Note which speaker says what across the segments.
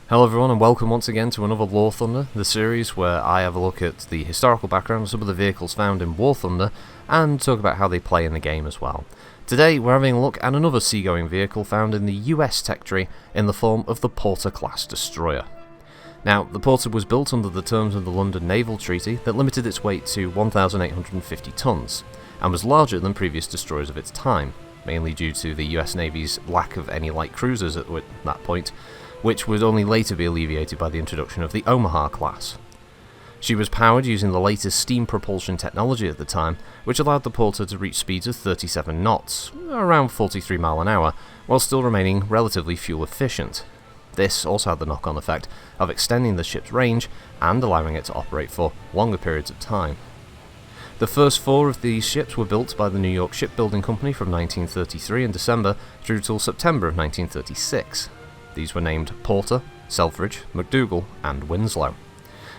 Speaker 1: Hello everyone and welcome once again to another War Thunder, the series where I have a look at the historical background of some of the vehicles found in War Thunder and talk about how they play in the game as well. Today we're having a look at another seagoing vehicle found in the US tech tree in the form of the Porter class destroyer. Now, the Porter was built under the terms of the London Naval Treaty that limited its weight to 1,850 tons, and was larger than previous destroyers of its time, mainly due to the US Navy's lack of any light cruisers at that point, which would only later be alleviated by the introduction of the Omaha class. She was powered using the latest steam propulsion technology at the time, which allowed the Porter to reach speeds of 37 knots, around 43 miles an hour, while still remaining relatively fuel efficient. This also had the knock-on effect of extending the ship's range and allowing it to operate for longer periods of time. The first four of these ships were built by the New York Shipbuilding Company from 1933 in December through till September of 1936. These were named Porter, Selfridge, McDougall, and Winslow.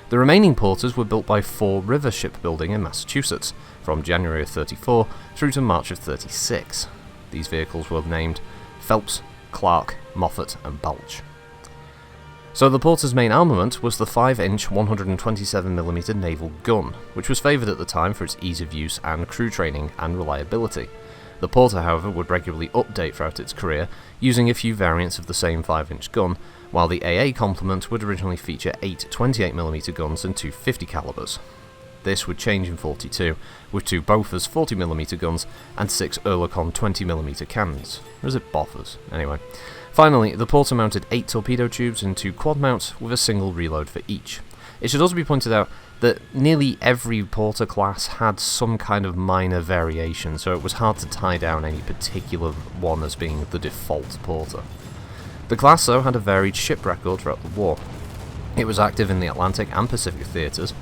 Speaker 1: The remaining Porters were built by Fall River Shipbuilding in Massachusetts from January of 34 through to March of 36. These vehicles were named Phelps, Clark, Moffett, and Balch. So the Porter's main armament was the 5-inch 127mm naval gun, which was favoured at the time for its ease of use and crew training and reliability. The Porter, however, would regularly update throughout its career, using a few variants of the same 5-inch gun, while the AA complement would originally feature 8 28mm guns and 2 50 calibers. This would change in 42, with 2 Bofors 40mm guns and 6 Oerlikon 20mm cannons. Or is it Bofors? Anyway. Finally, the Porter mounted 8 torpedo tubes and 2 quad mounts with a single reload for each. It should also be pointed out that nearly every Porter class had some kind of minor variation, so it was hard to tie down any particular one as being the default Porter. The class, though, had a varied ship record throughout the war. It was active in the Atlantic and Pacific theatres,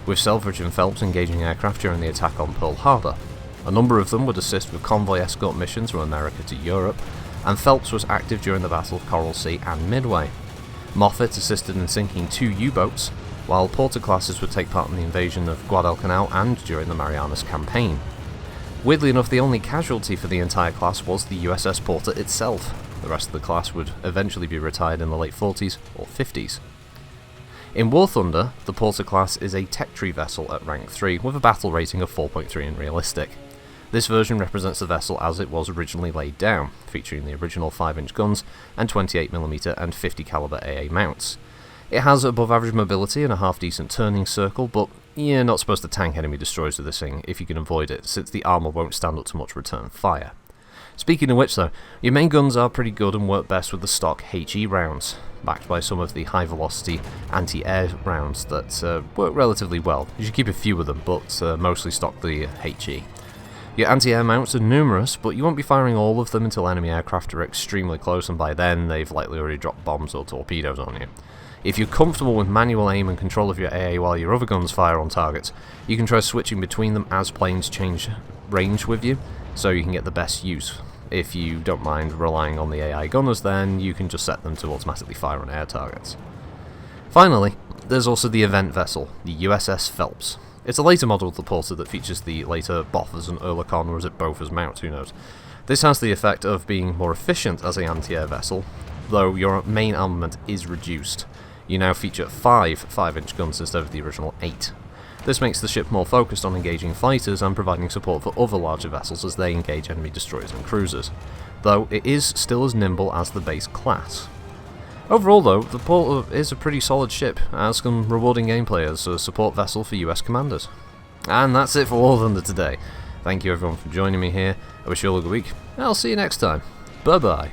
Speaker 1: with Selfridge and Phelps engaging aircraft during the attack on Pearl Harbor. A number of them would assist with convoy escort missions from America to Europe, and Phelps was active during the Battle of Coral Sea and Midway. Moffett assisted in sinking 2 U-boats, while Porter classes would take part in the invasion of Guadalcanal and during the Marianas Campaign. Weirdly enough, the only casualty for the entire class was the USS Porter itself. The rest of the class would eventually be retired in the late 40s or 50s. In War Thunder, the Porter class is a tech tree vessel at rank 3 with a battle rating of 4.3 in realistic. This version represents the vessel as it was originally laid down, featuring the original 5-inch guns and 28mm and 50 caliber AA mounts. It has above average mobility and a half decent turning circle, but you're not supposed to tank enemy destroyers with this thing if you can avoid it, since the armour won't stand up to much return fire. Speaking of which though, your main guns are pretty good and work best with the stock HE rounds, backed by some of the high velocity anti-air rounds that work relatively well. You should keep a few of them, but mostly stock the HE. Your anti-air mounts are numerous, but you won't be firing all of them until enemy aircraft are extremely close, and by then they've likely already dropped bombs or torpedoes on you. If you're comfortable with manual aim and control of your AA while your other guns fire on targets, you can try switching between them as planes change range with you, so you can get the best use. If you don't mind relying on the AI gunners, then you can just set them to automatically fire on air targets. Finally, there's also the event vessel, the USS Phelps. It's a later model of the Porter that features the later Bofors and Oerlikon, or is it Bofors mount, who knows. This has the effect of being more efficient as an anti-air vessel, though your main armament is reduced. You now feature 5 5-inch guns instead of the original 8. This makes the ship more focused on engaging fighters and providing support for other larger vessels as they engage enemy destroyers and cruisers, though it is still as nimble as the base class. Overall though, the Porter is a pretty solid ship, has some rewarding gameplay as a support vessel for US commanders. And that's it for War Thunder today. Thank you everyone for joining me here, I wish you all a good week, and I'll see you next time. Bye bye.